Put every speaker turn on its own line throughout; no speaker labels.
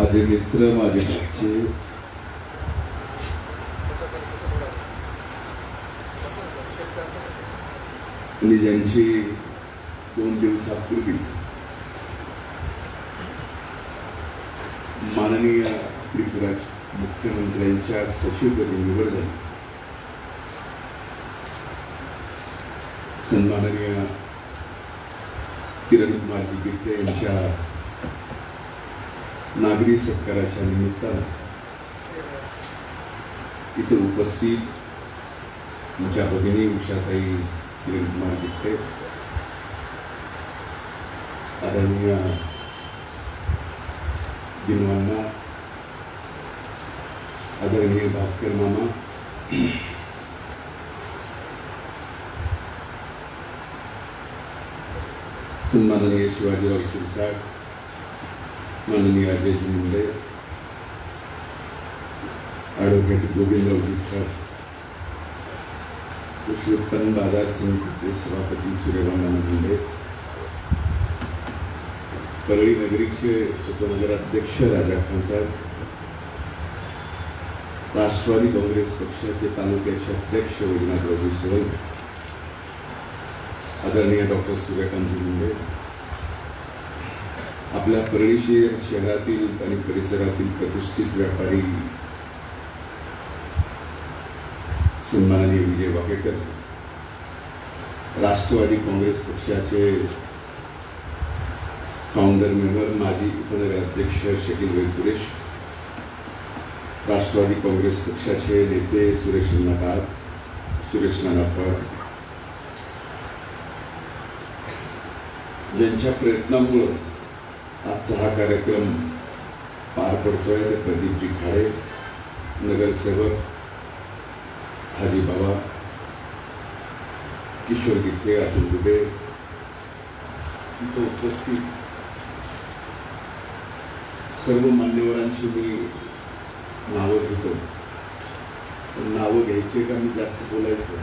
माझे मित्र, माझे भाचे, आणि ज्यांची 2 दिवसापूर्वीच माननीय त्रिपुरा मुख्यमंत्र्यांच्या सचिवपदी निवड झाली, सन्माननीय किरण कुमारजी गित्ते यांच्या नागरी सत्काराच्या निमित्तानं इथं उपस्थित माझ्या भगिनी उषाताई किरण कुमार गित्ते, आदरणीय दिनवाना, आदरणीय भास्कर मामा, सन्माननीय शिवाजीराव शिरसाट, माननीय अजयजी मुंडे, ॲडव्होकेट गोविंदराव विठ्ठल, कृषी उत्पन्न बाजार समितीचे सभापती सूर्यकांत मुंडे, परळी नगरीचे उपनगराध्यक्ष राजा खान साहेब, राष्ट्रवादी काँग्रेस पक्षाचे तालुक्याचे अध्यक्ष वैजनाथराव सोळंके, आदरणीय डॉक्टर सूर्यकांत मुंडे, आपल्या परळी शहरातील आणि परिसरातील प्रतिष्ठित व्यापारी सन्माननीय विजय वाकेकर, राष्ट्रवादी काँग्रेस पक्षाचे फाउंडर मेंबर माजी उपनगराध्यक्ष शकील वेंकुरेश, राष्ट्रवादी काँग्रेस पक्षाचे नेते सुरेश नाना पवार, ज्यांच्या प्रयत्नामुळे आजचा हा कार्यक्रम पार पडतोय ते प्रदीपजी खाडे, नगरसेवक हाजी बाबा, किशोर गित्ते, अतुल दुबे, इथं उपस्थित सर्व मान्यवरांची मी नावं घेतो, पण नावं घ्यायचे का मी जास्त बोलायचं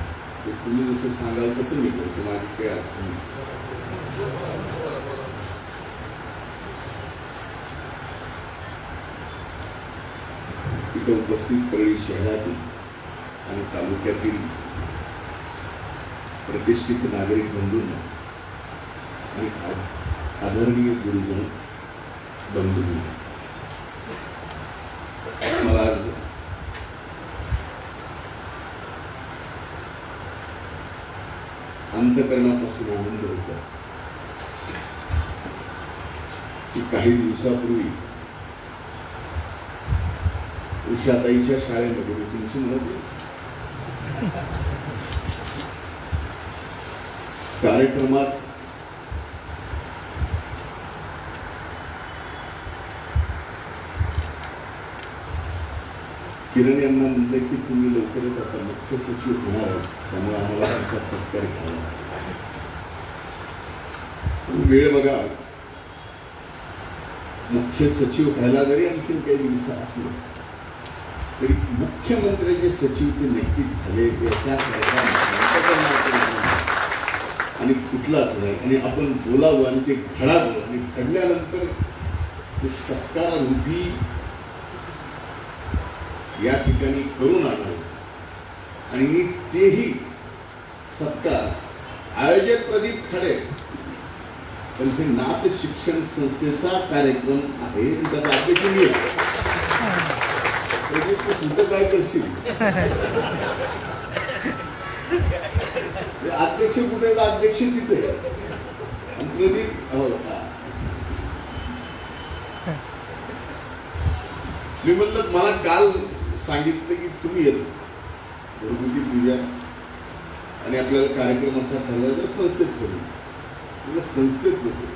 ते तुम्ही जसं सांगाल तसं मी करतो, माझी काही अडचण नाही. इथं उपस्थित परळी शहरातील आणि तालुक्यातील प्रतिष्ठित नागरिक बंधूंना आणि आदरणीय गुरुजन बंधूंना मला आज अंतःकरणापासून आनंद होता की काही दिवसापूर्वी उषाताईच्या शाळेमध्ये मी तुमची म्हणत कार्यक्रमात किरण यांना म्हटलं की तुम्ही लवकरच आता मुख्य सचिव होणार आहात, त्यामुळे आम्हाला त्यांचा सत्कार घ्यावा. वेळ बघा, मुख्य सचिव व्हायला जरी आणखी काही दिवस असले तरी मुख्यमंत्र्यांचे सचिव ते नक्कीच झाले, आणि कुठलाच नाही. आणि आपण बोलावं आणि ते घडावं, आणि घडल्यानंतर ते सत्कारारूपी या ठिकाणी करून आणावं, आणि तेही सत्कार आयोजक प्रदीप खडे, पण हे नाथ शिक्षण संस्थेचा कार्यक्रम आहे, त्याचा अध्यक्ष मी कुठं काय करशील, अध्यक्ष कुठे, अध्यक्ष तिथे प्रदीप. मी म्हणलं मला काल सांगितलं की तुम्ही येतो घरगुती पूजा आणि आपल्याला कार्यक्रम असा ठरवायचा संस्थेत ठरवून, संस्थेत होतो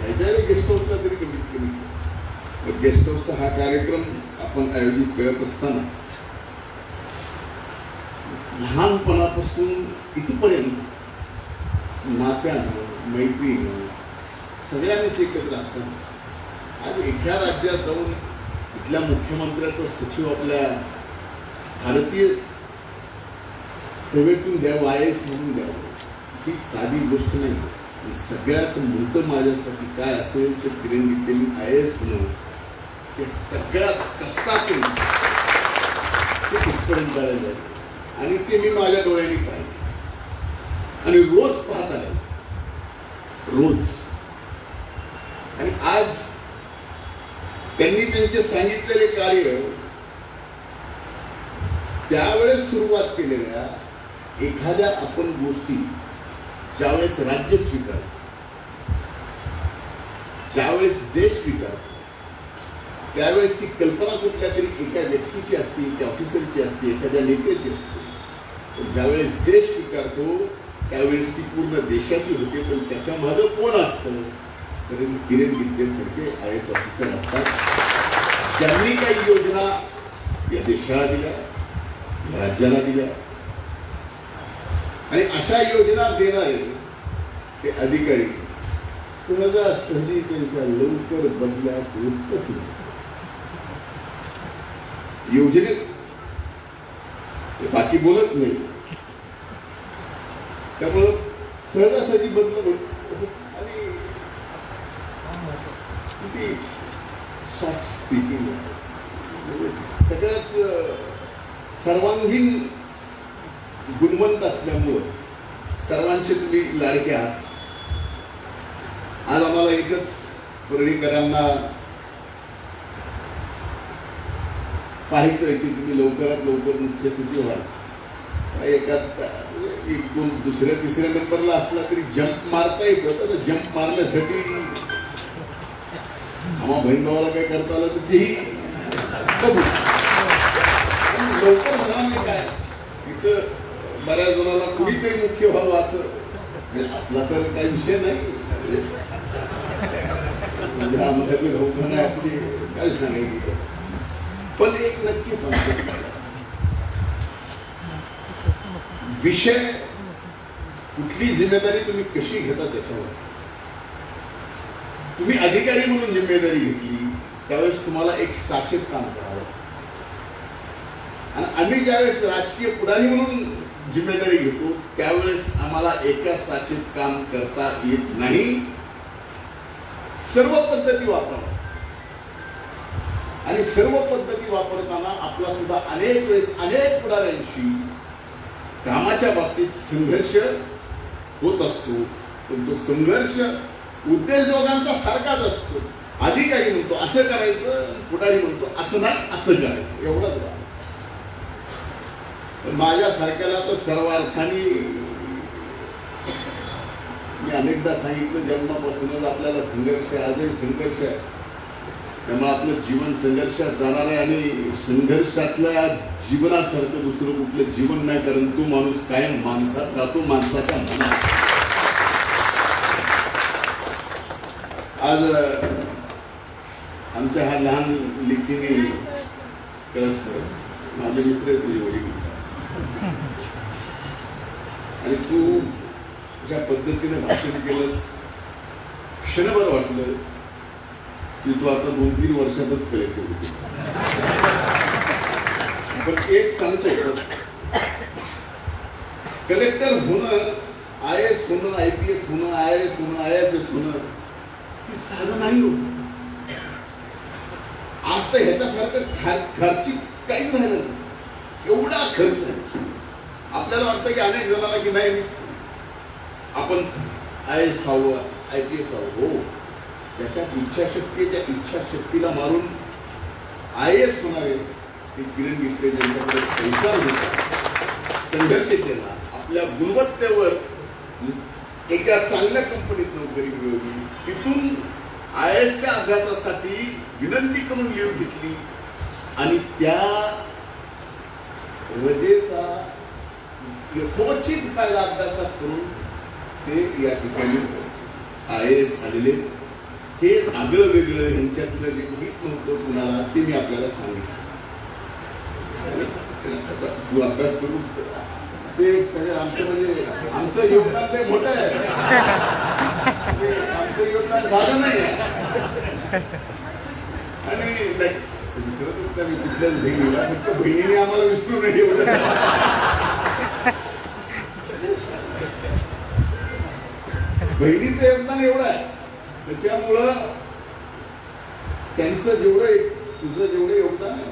ह्याच्या गेस्ट हाऊसला तरी कमीत कमी. गेस्ट हाऊसचा हा कार्यक्रम आपण आयोजित करत असताना लहानपणापासून इथपर्यंत नात्यानं मैत्रीनं सगळ्यांनीच एकत्र असताना आज एका राज्यात जाऊन इथल्या मुख्यमंत्र्याचा सचिव आपल्या भारतीय सेवेतून द्यावं, IAS म्हणून द्यावं, ही साधी गोष्ट नाही. सगळ्यात मोठं माझ्यासाठी काय असेल तर किरण गित्तेंनी IAS म्हणून ते सगळ्यात कष्टातून ते कुठपर्यंत झालेलं आहे आणि ते मी माझ्या डोळ्यांनी पाहिले आणि रोज पाहत आले, रोज. आणि आज त्यांनी त्यांचे सांगितलेले कार्य त्यावेळेस सुरुवात केलेल्या एखाद्या आपण गोष्टी ज्यावेळेस राज्य स्वीकारतो, ज्यावेळेस देश स्वीकारतो, त्यावेळेस ती कल्पना कुठल्या तरी एका व्यक्तीची असते, त्या ऑफिसरची असते, एखाद्या नेत्याची असते. पण ज्यावेळेस देश स्वीकारतो त्यावेळेस ती पूर्ण देशाची होते. पण त्याच्या मागे कोण असतं तर किरण गित्तेसारखे IAS ऑफिसर असतात, ज्यांनी काही योजना या देशाला दिल्या, या राज्याला दिल्या. आणि अशा योजना देणारे ते अधिकारी सहजासहजी त्यांच्या लवकर बदल्यात होतच नाही. योजनेत बाकी बोलत नाही, त्यामुळं सहजासहजी बदल होत. आणि किती सॉफ्ट स्पीकिंग, सगळ्याच सर्वांगीण गुणवंत असल्यामुळं सर्वांचे तुम्ही लाडके आहात. आज आम्हाला एकच परळीकरांना पाहायचं की तुम्ही लवकरात लवकर मुख्य सचिव व्हा. एक दोन दुसऱ्या तिसऱ्या नंबरला असला तरी जंप मारता येतो. तर जंप मारण्यासाठी आम्हा बहीण भावाला काय करता आलं तर तेही बघू. लवकर म्हणाले काय, इथं बऱ्याच जणांना कुणीतरी मुख्य व्हावं असं म्हणजे आपला तर काही विषय नाही. म्हणजे आम्हाला लवकर नाही आपली काय सांगायची. पण एक नक्की सांगतो, विषय कुठली जिम्मेदारी तुम्ही कशी घेता त्याच्यावर. तुम्ही अधिकारी म्हणून जिम्मेदारी घेतली त्यावेळेस तुम्हाला एक साक्षीत काम करावं. आणि आम्ही ज्यावेळेस राजकीय पुढारी म्हणून जिम्मेदारी घेतो त्यावेळेस आम्हाला एका साक्षीत काम करता येत नाही. सर्व पद्धती वापराव्या. आणि सर्व पद्धती वापरताना आपला सुद्धा अनेक वेळेस अनेक पुढाऱ्यांशी कामाच्या बाबतीत संघर्ष होत असतो. पण तो संघर्ष उद्देश दोघांचा सारखाच असतो. अधिकारी म्हणतो असं करायचं, पुढारी म्हणतो असं नाही असं करायचं, एवढंच. पण माझ्यासारख्याला तर सर्वार्थाने मी अनेकदा सांगितलं, जन्मापासूनच आपल्याला संघर्ष आहे, आजही संघर्ष आहे. त्यामुळे आपलं जीवन संघर्षात जाणार आहे. आणि संघर्षातल्या जीवनासारखं दुसरं कुठलं जीवन नाही. कारण तो माणूस कायम माणसात राहतो, माणसाच्या मनात. आज आमच्या हा लहान लेखीने कळसकर माझे मित्र तुझे वडील, आणि तू ज्या पद्धतीने भाषण केलंस क्षणभर वाटलं की तू आता 2-3 वर्षातच कलेक्टर होती. पण एक सांगतो, कलेक्टर होणं, IAS होणं, IPS होणं, IRS होणं, IFS होणं ही साधं नाही होत. आज तर ह्याच्यासारखं खर्चिक काहीच राहिलं नाही. एवढा खर्च आहे. आपल्याला वाटतं की अनेक जणांना की नाही आपण IAS व्हावं, IPS व्हावं. हो, त्याच्या इच्छाशक्तीच्या इच्छाशक्तीला मारून IAS होणारे ते किरण गित्ते ज्यांच्याकडे पैसा होता, संघर्ष केला, आपल्या गुणवत्तेवर एका चांगल्या कंपनीत नोकरी मिळवली, तिथून IASच्या अभ्यासासाठी विनंती करून लीव घेतली आणि त्या रजेचा यथोचित फायदा अभ्यासात करून ते या ठिकाणी IAS झालेले. हे आगळं वेगळं ह्यांच्यातलं जे माहीत नव्हतं कुणाला ते मी आपल्याला सांगितलं. तू अभ्यास करून ते सगळं आमचं म्हणजे आमचं योगदान ते मोठं आहे. आमचं योगदान झालं नाही. आणि विसरतच नाही कुठल्याच बहिणीला, फक्त बहिणीने आम्हाला विसरू नाही एवढं. बहिणीचं योगदान एवढं आहे. त्याच्यामुळं त्यांचं जेवढं तुझं जेवढं योगदान आहे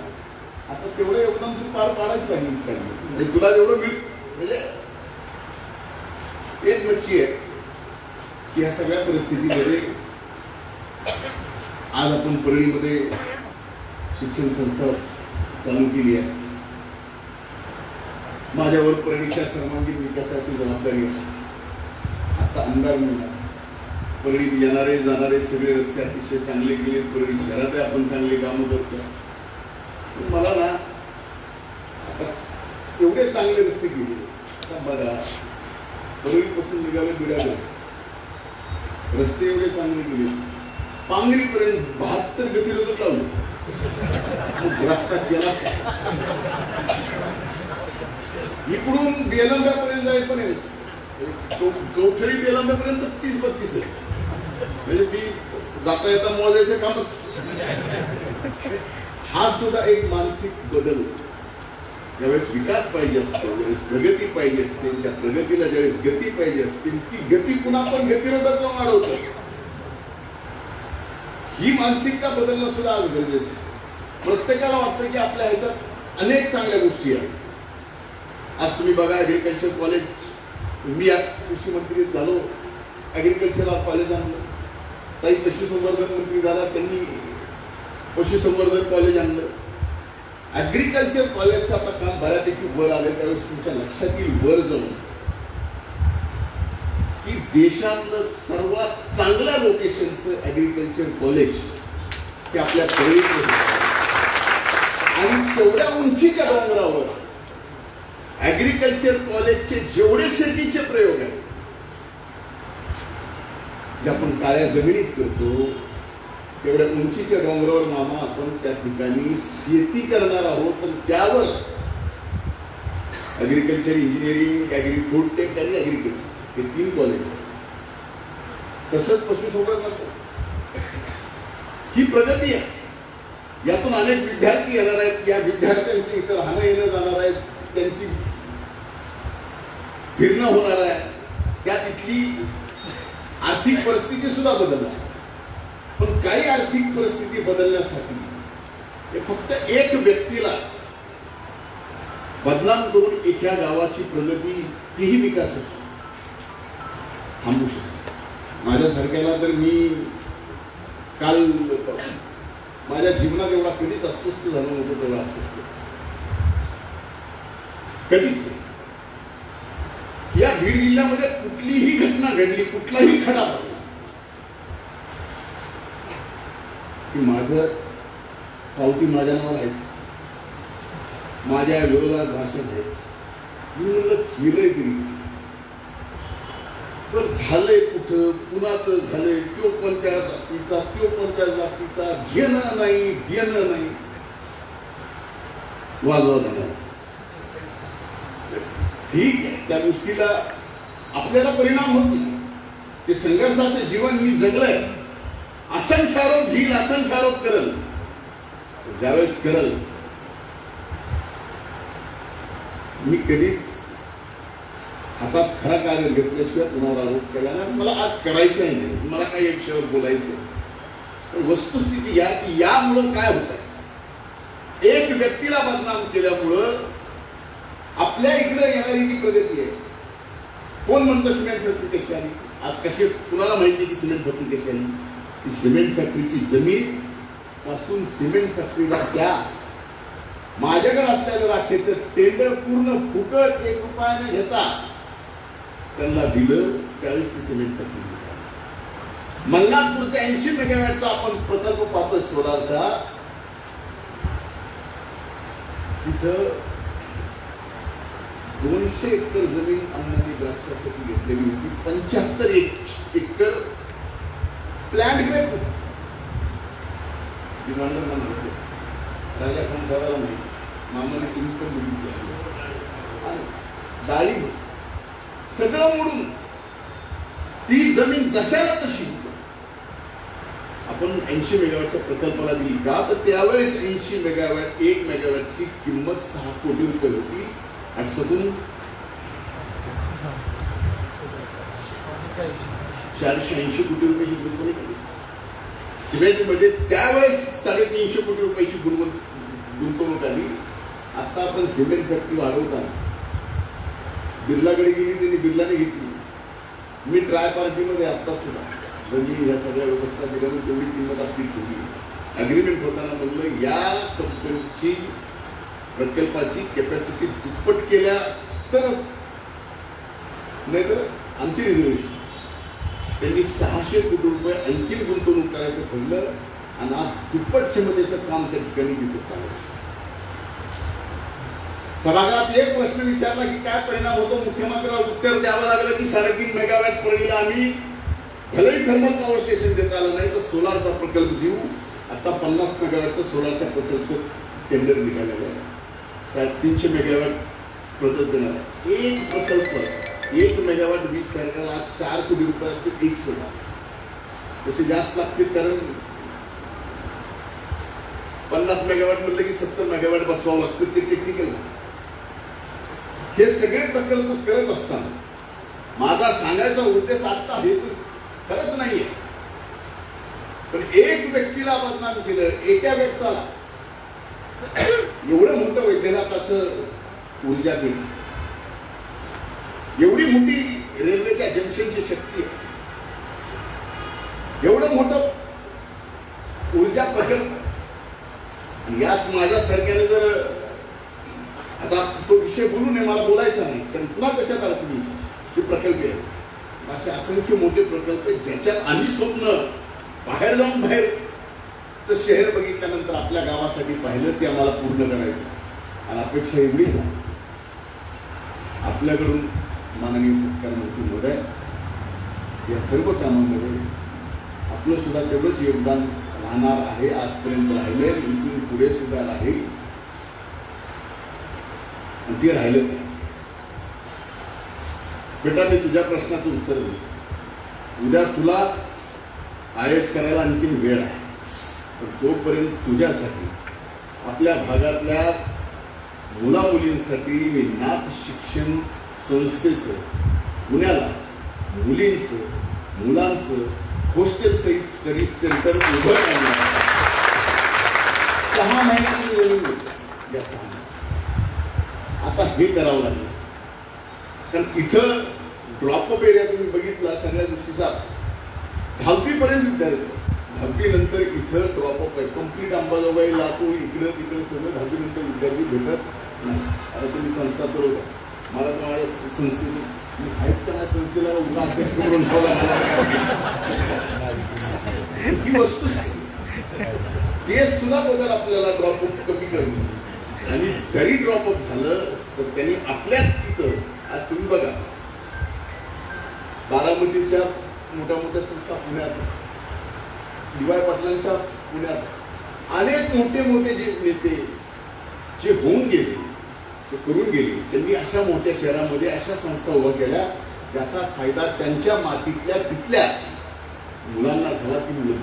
आता तेवढं योगदान तू पार पाडायच पाहिजे. तुला जेवढं म्हणजे हेच नक्की आहे की या सगळ्या परिस्थितीमध्ये आज आपण परळीमध्ये शिक्षण संस्था चालू केली आहे. माझ्यावर परळीच्या सर्वांगीण विकासाची जबाबदारी आहे. आता आमदार म्हणून परळीत येणारे जाणारे सगळे रस्ते अतिशय चांगले केले. परळी शहरात आपण चांगली कामं करतो. मला ना आता एवढे चांगले रस्ते केले. आता बघा परळीपासून निघाले बिडागर रस्ते एवढे चांगले केले. पांगरीपर्यंत 72 गतिरोधक लावले. रस्ता केला इकडून बेलंब्यापर्यंत जाईपर्यंत कवठळी बेलंब्यापर्यंत 30-32 आहे. म्हणजे मी जाता येता मोजायचं कामच. हा सुद्धा एक मानसिक बदल. ज्यावेळेस विकास पाहिजे असतो, ज्यावेळेस प्रगती पाहिजे असते, त्या प्रगतीला ज्यावेळेस गती पाहिजे असते ती गती पुन्हा पण गतिरोधक वाढवतो. ही मानसिकता बदलणं सुद्धा आज गरजेचं आहे. प्रत्येकाला वाटतं की आपल्या ह्याच्यात अनेक चांगल्या गोष्टी आहेत. आज तुम्ही बघा ऍग्रिकल्चर कॉलेज, मी कृषी मंत्री झालो, ऍग्रिकल्चर कॉलेज आणलं. काही पशुसंवर्धन मंत्री झाला, त्यांनी पशुसंवर्धन कॉलेज आणलं. ऍग्रिकल्चर कॉलेजचं आता काम बऱ्यापैकी वर आलं. त्यावेळेस तुमच्या लक्षात येईल वर जाऊन की देशातलं सर्वात चांगल्या लोकेशनचं ऍग्रिकल्चर कॉलेज ते आपल्या परळीत आणि तेवढ्या उंचीच्या डोंगरावर ऍग्रिकल्चर कॉलेजचे जेवढे शेतीचे प्रयोग आहेत जे आपण काळ्या जमिनीत करतो तेवढ्या उंचीच्या डोंगरावर मामा आपण त्या ठिकाणी शेती करणार आहोत. पण त्यावर agriculture engineering, agri food tech आणि ऍग्रिकल्चर हे 3 कॉलेज. तसंच पशुसंवर्धन ही प्रगती आहे. यातून अनेक विद्यार्थी येणार आहेत. या विद्यार्थ्यांचे इतर राहणं येणं जाणार आहेत. त्यांची फिरणं होणार आहे. त्या तिथली आर्थिक परिस्थिती सुद्धा बदलणार. पण काही आर्थिक परिस्थिती बदलण्यासाठी हे फक्त एक व्यक्तीला बदनाम करून एका गावाची प्रगती तीही विकासाची थांबू शकते. माझ्यासारख्याला तर मी काल माझ्या जीवनात एवढा कधीच अस्वस्थ झालो नव्हतो. तेवढा अस्वस्थ कधीच. या बीड जिल्ह्यामध्ये कुठलीही घटना घडली, कुठलाही खडा पडला की माझं पावती माझ्या नावावर आहेच, माझ्या विरोधात भाषण आहेच. मी म्हणलं केलंय तरी पण झालंय कुठं, कुणाचं झालंय, तो कोणत्या जातीचा, तो कोणत्या जातीचा, घेणं नाही देणं नाही, वाजवा जाणार. ठीक आहे, त्या गोष्टीला आपल्याला परिणाम होत नाही. ते संघर्षाचं जीवन मी जगलंय. असंख्य आरोप घेईल, असंख्य आरोप करल. ज्यावेळेस करल मी कधीच हातात खरा कागद घेतल्याशिवाय कुणावर आरोप केला नाही. मला आज करायचं नाही, मला काही एक विषयावर बोलायचं. पण वस्तुस्थिती या की यामुळं काय होत आहे, एक व्यक्तीला बदनाम केल्यामुळं आपल्या इकडे येणारी जी प्रगती आहे. कोण म्हणतं सिमेंट फॅक्टरी कशी आली, आज कशी कुणाला माहिती की सिमेंट फॅक्टरी कशी आली. ती सिमेंट फॅक्टरीची जमीन पासून सिमेंट फॅक्टरीला त्या माझ्याकडे असलेलं राखेचं टेंडर पूर्ण फुकट 1 रुपया न घेता त्यांना दिलं. त्यावेळेस ती सिमेंट फॅक्टरी मल्हारपूरचा 80 मेगावॅटचा आपण प्रकल्प पाहतो सोलारचा. तिथं 200 एकर जमीन अन्नाची द्राक्षासाठी घेतलेली होती. 75 एकर प्लॅन्ट ग्रेप होता. राजा खान साहेबाला माहिती, मामाने तुम्ही पण बघितलं. डाळिंब सगळं मोडून ती जमीन जशाला तशी आपण 80 मेगावॅटच्या प्रकल्पाला दिली का, तर त्यावेळेस 80 मेगावॅट 1 मेगावॅटची किंमत 6 कोटी रुपये होती. आणि सगून 480 कोटी रुपयाची कंपनी केली. सिमेंटमध्ये त्यावेळेस 350 कोटी रुपयाची गुंतवणूक आली. आता आपण सिमेंट फॅक्टरी वाढवताना बिर्लाकडे गेली, त्यांनी बिर्लाने घेतली. मी ट्राय पार्टीमध्ये आता सुद्धा जर ह्या सगळ्या व्यवस्था दिल्यामुळे तेवढी किंमत आपली ठेवली. अग्रीमेंट होताना म्हणलं या कंपनीची प्रकल्पाची कॅपॅसिटी दुप्पट केल्या तरच, नाहीतर आमची रिझर्वेशन. त्यांनी 600 कोटी रुपये आणखी गुंतवणूक करायचं ठरलं आणि आज दुप्पट क्षमतेचं काम त्या ठिकाणी तिथे चालू आहे. सभागृहात एक प्रश्न विचारला की काय परिणाम होतो, मुख्यमंत्र्याला उत्तर द्यावं लागलं की 3.5 मेगावॅट पडेल. आम्ही भलेही थर्मल पॉवर स्टेशन देता आलं नाही तर सोलारचा प्रकल्प देऊ. आता 50 मेगावॅटचा सोलारचा प्रकल्प टेंडर निघालेला आहे. 350 मेगावॅट प्रकल्प देणार आहे. एक प्रकल्प 1 मेगावॅट 20 तारखेला 4 कोटी रुपयात एक सोलार. तसे जास्त लागतील कारण 50 मेगावॅट म्हणलं की 70 मेगावॅट बसवावं लागतं. ते टेक्निकल. हे सगळे प्रकल्प करत असताना माझा सांगायचा उद्देश आता हेतू खरंच नाहीये, पण एक व्यक्तीला बदनाम केलं, एका व्यक्तीला एवढं मोठं वैद्यनाथाचं ऊर्जा पीठ, एवढी मोठी रेल्वेच्या जंक्शनची शक्ती आहे, एवढं मोठं ऊर्जा प्रकल्प, यात माझ्या सरकारने जर आता तो विषय बोलू नये, मला बोलायचा नाही कारण पुन्हा त्याच्यात अडचणी हे प्रकल्प आहे. असे असंख्य मोठे प्रकल्प ज्याच्यात आम्ही स्वप्न बाहेर जाऊन बाहेरचं शहर बघितल्यानंतर आपल्या गावासाठी पाहिलं ते आम्हाला पूर्ण करायचं. आणि अपेक्षा एवढीच आहे आपल्याकडून माननीय सरकार मोठी महोदय या सर्व कामांमध्ये आपलं सुद्धा तेवढंच योगदान राहणार आहे. आजपर्यंत राहिले, इथून पुढे सुद्धा राहील. ते राहिलं नाही. बेटा मी तुझ्या प्रश्नाचं उत्तर देतो. उद्या तुला IAS करायला आणखीन वेळ आहे, पण तोपर्यंत तुझ्यासाठी आपल्या भागातल्या मुला मुलींसाठी मी नाथ शिक्षण संस्थेचं पुण्याला मुलींचं मुलांचं हॉस्टेल सहित स्टडी सेंटर उभं करणार. 6 महिन्याची वेळ या 6 महिन्यात आता हे करावं लागलं. कारण इथं ड्रॉपअप एरिया तुम्ही बघितला सगळ्या गोष्टीचा 10वी पर्यंत विद्यार्थी, 10वी नंतर इथं ड्रॉपअप आहे. कम्प्लीट अंबाजोगाई लातूर इकडं तिकडं सगळं 10वी नंतर विद्यार्थी भेटत नाही. आता तुम्ही संस्था बरोबर, मला तर माझ्या संस्थेचं मी आहेत का नाही संस्थेला उगा अभ्यास करून ही वस्तू ते सुद्धा बदल आपल्याला ड्रॉपअप कमी करणं. आणि जरी ड्रॉपअप झालं तर त्यांनी आपल्याच तिथं आज तुम्ही बघा बारामतीच्या मोठ्या मोठ्या संस्था पुण्यात, DY पाटलांच्या पुण्यात अनेक मोठे मोठे जे नेते जे होऊन गेले ते करून गेले, त्यांनी अशा मोठ्या शहरामध्ये अशा संस्था उभ्या केल्या ज्याचा फायदा त्यांच्या मातीतल्या तिथल्या मुलांना झाला ती मुलं.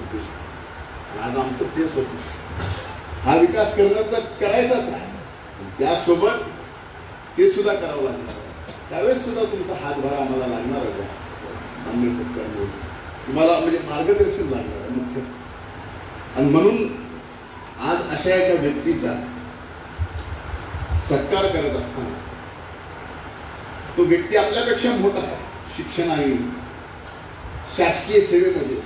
आज आमचं तेच होतं. हा विकास करणं तर करायचाच आहे, त्यासोबत ते सुद्धा करावं लागणार. त्यावेळेस सुद्धा तुमचा हातभार आम्हाला लागणार आहे. मान्य सरकारने तुम्हाला म्हणजे मार्गदर्शन लागणार आहे मुख्य. आणि म्हणून आज अशा एका व्यक्तीचा सत्कार करत असताना तो व्यक्ती आपल्यापेक्षा मोठा आहे शिक्षण आणि शासकीय सेवेमध्ये